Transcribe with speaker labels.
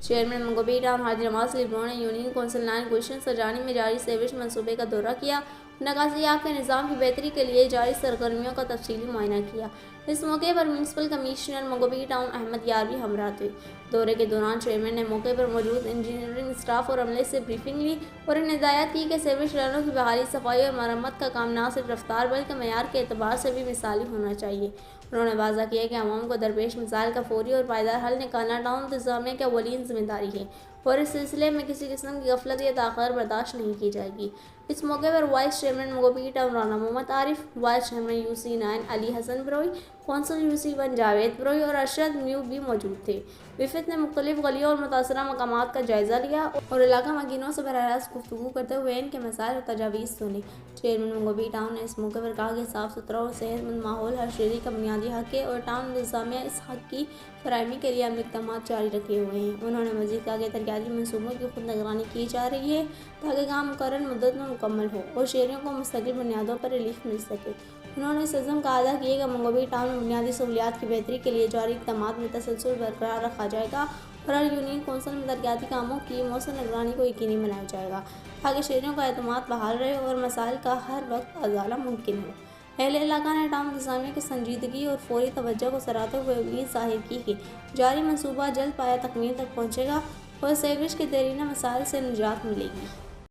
Speaker 1: Chairman Mangobi town حاجی نواز علی برو نے union council 9 گلشن سرجانی میں جاری سیویج منصوبے کا دورہ کیا اور نکاسی یافتہ نظام کی بہتری کے لیے جاری سرگرمیوں کا تفصیلی معائنہ کیا۔ اس موقع پر میونسپل کمشنر منگوبی ٹاؤن احمد یار بھی ہمراہ تھے۔ دورے کے دوران چیئرمین نے موقع پر موجود انجینئرنگ اسٹاف اور عملے سے بریفنگ لی اور انہیں ہدایت کی کہ سیویج لائنوں کی بحالی، صفائی اور مرمت کا کام نہ صرف رفتار بلکہ معیار کے اعتبار سے بھی مثالی ہونا چاہیے۔ انہوں نے واضح کیا کہ عوام کو درپیش مسائل کا فوری اور پائیدار حل نکالنا ٹاؤن انتظامیہ کی اولین ذمہ داری ہے اور اس سلسلے میں کسی قسم کی غفلت یا تاخیر برداشت نہیں کی جائے گی۔ اس موقع پر vice chairman Mangobi town Rana Muhammad Arif, vice chairman U C 9 Ali Hassan Brohi, council U C 1 Javed Brohi اور ارشد میو بھی موجود تھے۔ وفد نے مختلف گلیوں اور متاثرہ مقامات کا جائزہ لیا اور علاقہ مکینوں سے براہ راست گفتگو کرتے ہوئے ان کے مسائل اور تجاویز سنی۔ چیئرمین منگوبی ٹاؤن نے اس موقع پر کہا کہ صاف ستھرا اور صحت مند ماحول ہر شہری کا بنیادی حق ہے اور ٹاؤن انتظامیہ اس حق کی فراہمی کے لیے عملی اقدامات جاری رکھے ہوئے ہیں۔ انہوں نے مزید کہا کہ ترقیاتی منصوبوں کی خود نگرانی کی جا رہی ہے تاکہ کام مقررہ مدت میں مکمل ہو اور شہریوں کو مستقل بنیادوں پر ریلیف مل سکے۔ انہوں نے اس عزم کا اعادہ کیا کہ منگوبی ٹاؤن میں بنیادی سہولیات کی بہتری کے لیے جاری اقدامات میں تسلسل برقرار رکھا جائے گا اور ہر یونین کونسل میں ترقیاتی کاموں کی مؤثر نگرانی کو یقینی بنایا جائے گا تاکہ شہریوں کا اعتماد بحال رہے اور مسائل کا ہر وقت ازالہ ممکن ہو۔ اہل علاقہ نے ٹاؤن انتظامیہ کی سنجیدگی اور فوری توجہ کو سراہتے ہوئے امید ظاہر کی کہ جاری منصوبہ جلد پایہ تکمیل تک پہنچے گا اور سیویج کے دیرینہ مسائل سے نجات ملے گی۔